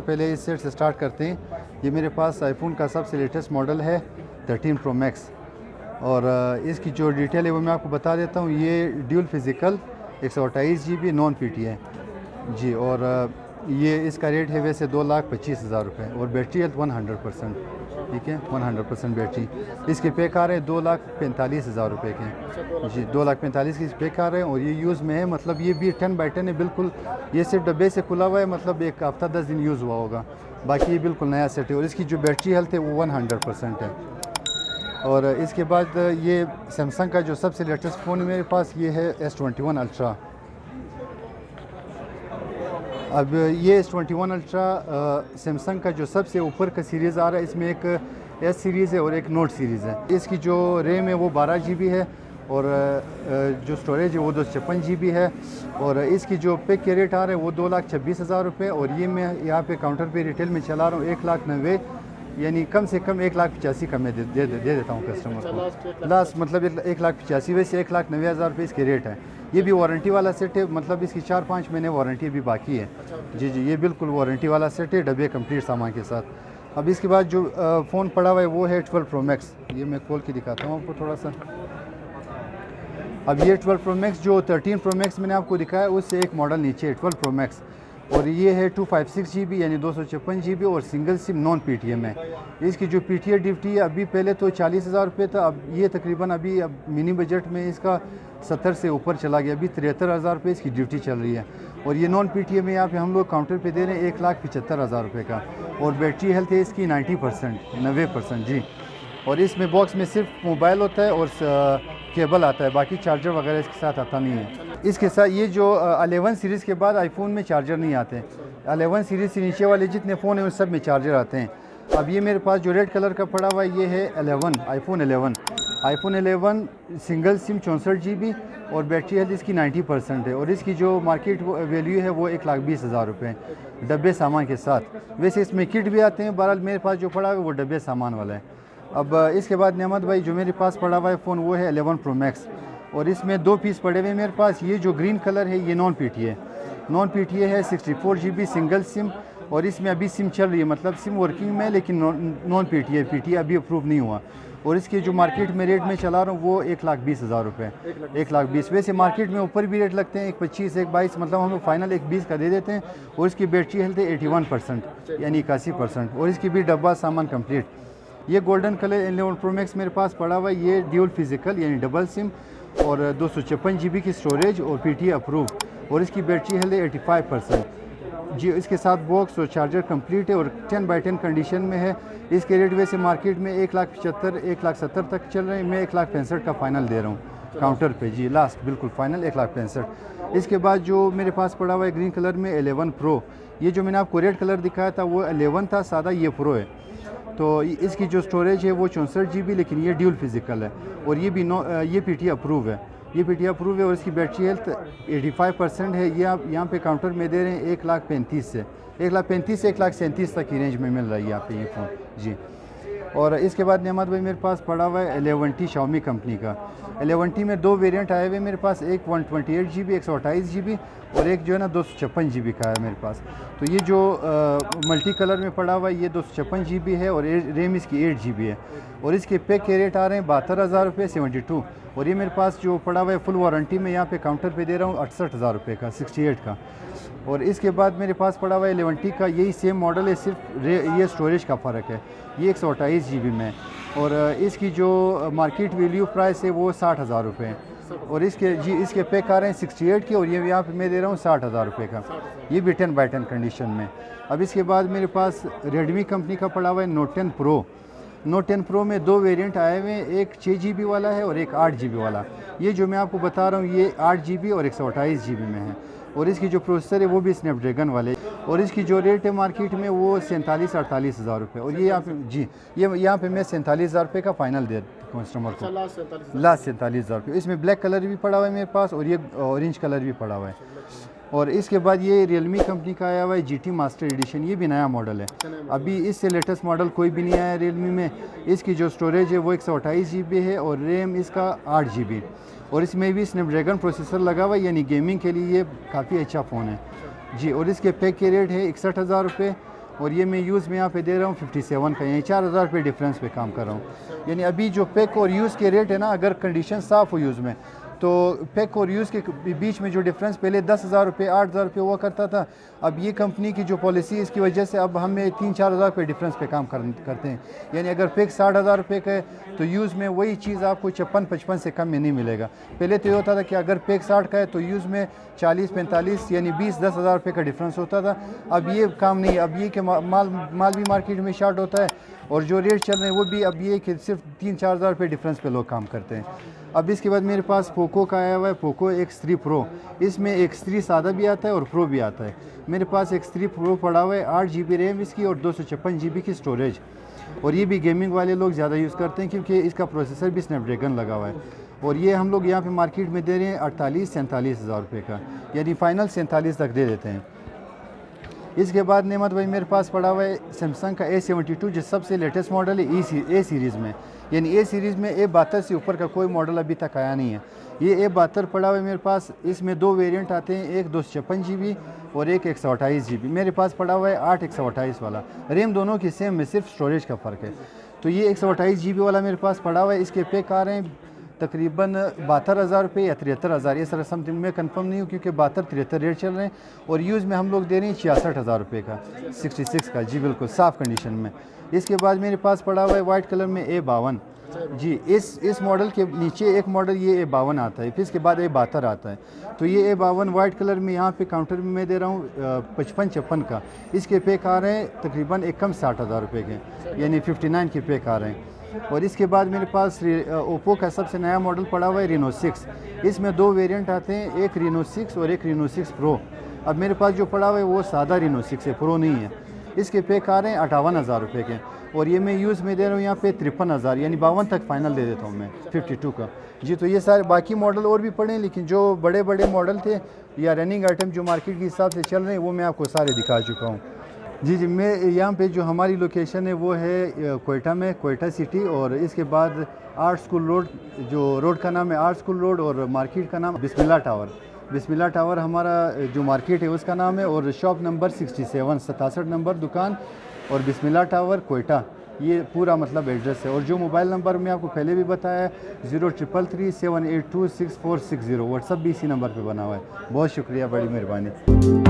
पहले इस सेट से स्टार्ट करते हैं। ये मेरे पास आईफोन का सबसे लेटेस्ट मॉडल है 13 प्रो मैक्स, और इसकी जो डिटेल है वो मैं आपको बता देता हूँ। ये dual physical 128 GB non PT है जी, और ये इसका रेट है वैसे 2,25,000 रुपये, और बैटरी हेल्थ 100%, ठीक है, 100% बैटरी। इसके पैक आ रहे हैं 2,45,000 रुपये के जी, 2,45,000 के पैक आ रहे हैं, और ये यूज़ में है, मतलब ये भी 10x10 है बिल्कुल। ये सिर्फ डब्बे से खुला हुआ है, मतलब एक हफ्ता 10 दिन यूज़ हुआ होगा, बाकी ये बिल्कुल नया सेट है। और इसकी जो बैटरी हेल्थ है वो 100% है। और इसके बाद ये सैमसंग का जो सबसे लेटेस्ट फ़ोन है मेरे पास, ये है S21 अल्ट्रा। अब ये S21 अल्ट्रा सैमसंग का जो सबसे ऊपर का सीरीज़ आ रहा है, इसमें एक S सीरीज़ है और एक नोट सीरीज़ है। इसकी जो रैम है वो 12 GB है, और जो स्टोरेज है वो 256 GB है। और इसकी जो पैक के रेट आ रहे हैं वो 2,26,000 रुपये, और ये मैं यहाँ पे काउंटर पे रिटेल में चला रहा हूँ 1,90,000, यानी कम से कम 1,85,000 का मैं दे देता हूँ कस्टमर को लास्ट, मतलब 1,85,000, वैसे 1,90,000 रुपये इसके रेट है। ये भी वारंटी वाला सेट है, मतलब इसकी 4-5 महीने वारंटी भी बाकी है जी। ये बिल्कुल वारंटी वाला सेट है, डब्बे कंप्लीट सामान के साथ। अब इसके बाद जो फ़ोन पड़ा हुआ है वो है 12 प्रो मैक्स। ये मैं खोल के दिखाता हूँ आपको थोड़ा सा। अब ये 12 प्रो मैक्स, जो 13 प्रो मैक्स मैंने आपको दिखाया उससे एक मॉडल नीचे है 12 प्रो मैक्स, और ये है 256 GB यानी 256 GB, और सिंगल सिम नॉन PTM है। इसकी जो PTM ड्यूटी है अभी, पहले तो 40,000 रुपये था, अब ये तकरीबन अभी अब मिनी बजट में इसका 70 से ऊपर चला गया, अभी 73,000 रुपये इसकी ड्यूटी चल रही है। और ये नॉन PTM में यहाँ पे हम लोग काउंटर पे दे रहे हैं 1,75,000 रुपये का, और बैटरी हेल्थ है इसकी 90% जी। और इसमें बॉक्स में सिर्फ मोबाइल होता है और केबल आता है, बाकी चार्जर वगैरह इसके साथ आता नहीं है। इसके साथ ये जो 11 सीरीज़ के बाद आईफोन में चार्जर नहीं आते, 11 सीरीज़ से नीचे वाले जितने फ़ोन हैं उन सब में चार्जर आते हैं। अब ये मेरे पास जो रेड कलर का पड़ा हुआ है ये है 11 आईफोन 11 सिंगल सिम 64 GB, और बैटरी हेल्थ इसकी 90% है, और इसकी जो मार्केट वैल्यू है वो 1,20,000 रुपये डब्बे सामान के साथ। वैसे इसमें किट भी आते हैं, बहरहाल मेरे पास जो पड़ा हुआ है वो डब्बे सामान वाला है। अब इसके बाद नेमत भाई जो मेरे पास पड़ा हुआ है फ़ोन वो है 11 प्रो मैक्स, और इसमें 2 पीस पड़े हुए हैं मेरे पास। ये जो ग्रीन कलर है ये नॉन पीटी है 64 GB सिंगल सिम, और इसमें अभी सिम चल रही है, मतलब सिम वर्किंग में, लेकिन नॉन पीटी अभी अप्रूव नहीं हुआ। और इसके जो मार्केट में रेट में चला रहा हूँ वो 1,20,000 रुपये, 1,20,000। वैसे मार्केट में ऊपर भी रेट लगते हैं 1,25,000 1,22,000, मतलब हम लोग फाइनल 1,20,000 का दे देते हैं। और इसकी बैटरी हेल्थ है 81% यानी 81%, और इसकी भी डब्बा सामान कम्प्लीट। ये गोल्डन कलर 11 प्रो मैक्स मेरे पास पड़ा हुआ है, ये ड्यूल फिज़िकल यानी डबल सिम, और 256 GB की स्टोरेज, और PTM अप्रूव, और इसकी बैटरी हेल्थ है 85% जी। इसके साथ बॉक्स और चार्जर कंप्लीट है, और 10x10 कंडीशन में है। इसके रेट वैसे मार्केट में 1,75,000 1,70,000 तक चल रहे हैं, मैं 1,65,000 का फ़ाइनल दे रहा हूँ काउंटर पे जी, लास्ट बिल्कुल फ़ाइनल 1,65,000। इसके बाद जो मेरे पास पड़ा हुआ है ग्रीन कलर में 11 प्रो, ये जो मैंने आपको रेड कलर दिखाया था वो 11 था सादा, ये प्रो है। तो इसकी जो स्टोरेज है वो 64 GB, लेकिन ये ड्यूल फिज़िकल है, और ये भी ये PTM अप्रूव है, और इसकी बैटरी हेल्थ 85% है। ये आप यहाँ पे काउंटर में दे रहे हैं 1,35,000 से 1,37,000 तक की रेंज में मिल रहा है यहाँ पे ये फ़ोन जी। और इसके बाद नेमत भाई मेरे पास पड़ा हुआ है 11T शाओमी कंपनी का। 11T में 2 वेरिएंट आए हुए मेरे पास, एक 128 GB 128 GB, और एक जो है ना 256 GB का है मेरे पास। तो ये जो मल्टी कलर में पड़ा हुआ है ये 256 GB है, और रैम इसकी 8 GB है, और इसके पैक के रेट आ रहे हैं 72,000 रुपये 72। और ये मेरे पास जो पड़ा हुआ है फुल वारंटी में यहाँ पे काउंटर पे दे रहा हूँ 68,000 रुपये का 68 का। और इसके बाद मेरे पास पड़ा हुआ है 11T का, यही सेम मॉडल है, सिर्फ ये स्टोरेज का फ़र्क है, ये 128 GB में, और इसकी जो मार्केट वैल्यू प्राइस है वो 60,000 रुपये है, और इसके पैक आ रहे हैं 68 के, और ये यहाँ पे मैं दे रहा हूँ 60,000 रुपये का, ये भी 10x10 कंडीशन में। अब इसके बाद मेरे पास रेडमी कंपनी का पड़ा हुआ है नोट 10 प्रो में 2 वेरिएंट आए हुए हैं, एक 6 GB वाला है और एक 8 GB वाला। ये जो मैं आपको बता रहा हूँ ये 8 GB और 128 GB में है, और इसकी जो प्रोसेसर है वो भी स्नैपड्रैगन वाले, और इसकी जो रेट है मार्केट में वो 47-48,000 रुपये, और ये यहाँ पे जी ये यहाँ पे मैं 47,000 रुपये का फ़ाइनल दे कस्टमर को, लास्ट 47,000 रुपये। इसमें ब्लैक कलर भी पड़ा हुआ है मेरे पास, और ये ऑरेंज कलर भी पड़ा हुआ है। और इसके बाद ये रियलमी कंपनी का आया हुआ है GT मास्टर एडिशन, ये भी नया मॉडल है, अभी इससे लेटेस्ट मॉडल कोई भी नहीं आया रियलमी में। इसकी जो स्टोरेज है वो 128 GB है, और रैम इसका 8 GB, और इसमें भी स्नैपड्रैगन प्रोसेसर लगा हुआ है, यानी गेमिंग के लिए ये काफ़ी अच्छा फ़ोन है जी। और इसके पैक के रेट है 61,000 रुपये, और ये मैं यूज़ में यहाँ पे दे रहा हूँ 57 का, यानी 4000 रुपये डिफरेंस पे काम कर रहा हूँ। यानी अभी जो पैक और यूज़ के रेट है ना, अगर कंडीशन साफ़ हो यूज़ में, तो पैक और यूज़ के बीच में जो डिफरेंस पहले 10,000 रुपये 8,000 रुपये हुआ करता था, अब ये कंपनी की जो पॉलिसी है इसकी वजह से अब हमें 3-4 हज़ार रुपये डिफरेंस पे काम करते हैं। यानी अगर पैक 60,000 रुपये का है तो यूज़ में वही चीज़ आपको 56-55 से कम में नहीं मिलेगा। पहले तो ये होता था कि अगर पैक 60 का है तो यूज़ में 40-45 यानी 20-10 हज़ार रुपये का डिफरेंस होता था। अब ये काम नहीं, अब ये कि माल भी मार्केट में शार्ट होता है और जो रेट चल रहे हैं वो भी अब ये कि सिर्फ 3-4 हज़ार रुपये डिफरेंस पे लोग काम करते हैं। अब इसके बाद मेरे पास पोको का आया हुआ है, पोको X3 प्रो। इसमें X3 सादा भी आता है और प्रो भी आता है। मेरे पास X3 प्रो पड़ा हुआ है, 8 GB रैम इसकी और 256 GB की स्टोरेज। और ये भी गेमिंग वाले लोग ज़्यादा यूज़ करते हैं क्योंकि इसका प्रोसेसर भी स्नैपड्रैगन लगा हुआ है। और ये हम लोग यहाँ पे मार्केट में दे रहे हैं 48-47 हज़ार रुपये का, यानी फ़ाइनल 47 तक दे देते हैं। इसके बाद नेमत भाई मेरे पास पड़ा हुआ है सैमसंग का A72 जो सबसे लेटेस्ट मॉडल है ए सीरीज़ में, यानी ए सीरीज़ में A72 से ऊपर का कोई मॉडल अभी तक आया नहीं है। ये A72 पड़ा हुआ है मेरे पास। इसमें 2 वेरिएंट आते हैं, एक 256 GB और एक 128 GB। मेरे पास पड़ा हुआ है 8 128 वाला। रैम दोनों की सेम है, सिर्फ स्टोरेज का फ़र्क है। तो ये 128 GB वाला मेरे पास पड़ा हुआ है। इसके पैक आ रहे हैं तकरीबन 72,000 रुपये या 73,000, ये सर समथिंग में कंफर्म नहीं हूँ क्योंकि 72-73 रेट चल रहे हैं। और यूज़ में हम लोग दे रहे हैं 66,000 रुपये का, 66 का जी, बिल्कुल साफ़ कंडीशन में। इसके बाद मेरे पास पड़ा हुआ है वाइट कलर में A52 जी। इस मॉडल के नीचे एक मॉडल ये A52 आता है, फिर इसके बाद A72 आता है। तो ये A52 वाइट कलर में यहाँ पे काउंटर में मैं दे रहा हूँ 55-56 का। इसके पैक आ रहे हैं तकरीबन एकम 60,000 रुपये के, यानी 59 के पैक आ रहे हैं। और इसके बाद मेरे पास ओप्पो का सबसे नया मॉडल पड़ा हुआ है Reno 6। इसमें 2 वेरिएंट आते हैं, एक Reno 6 और एक Reno 6 Pro। अब मेरे पास जो पड़ा हुआ है वो सादा Reno 6 है, प्रो नहीं है। इसके पैक आ रहे हैं 58,000 रुपये के। और ये मैं यूज़ में दे रहा हूँ यहाँ पे 53,000, यानी 52 तक फाइनल दे देता हूँ मैं 52 का जी। तो ये सारे बाकी मॉडल और भी पड़े हैं, लेकिन जो बड़े बड़े मॉडल थे या रनिंग आइटम जो मार्केट के हिसाब से चल रहे हैं वो मैं आपको सारे दिखा चुका हूँ जी। मैं यहाँ पे जो हमारी लोकेशन है वो है कोयटा में, कोयटा सिटी। और इसके बाद आर्ट स्कूल रोड, जो रोड का नाम है आर्ट स्कूल रोड, और मार्केट का नाम बिस्मिल्लाह टावर। बिस्मिल्लाह टावर हमारा जो मार्केट है उसका नाम है। और शॉप नंबर 67 नंबर दुकान, और बिस्मिल्लाह टावर कोयटा, ये पूरा मतलब एड्रेस है। और जो मोबाइल नंबर मैं आपको पहले भी बताया है 0333 782 6460, व्हाट्सअप भी इसी नंबर पे बना हुआ है। बहुत शुक्रिया, बड़ी मेहरबानी।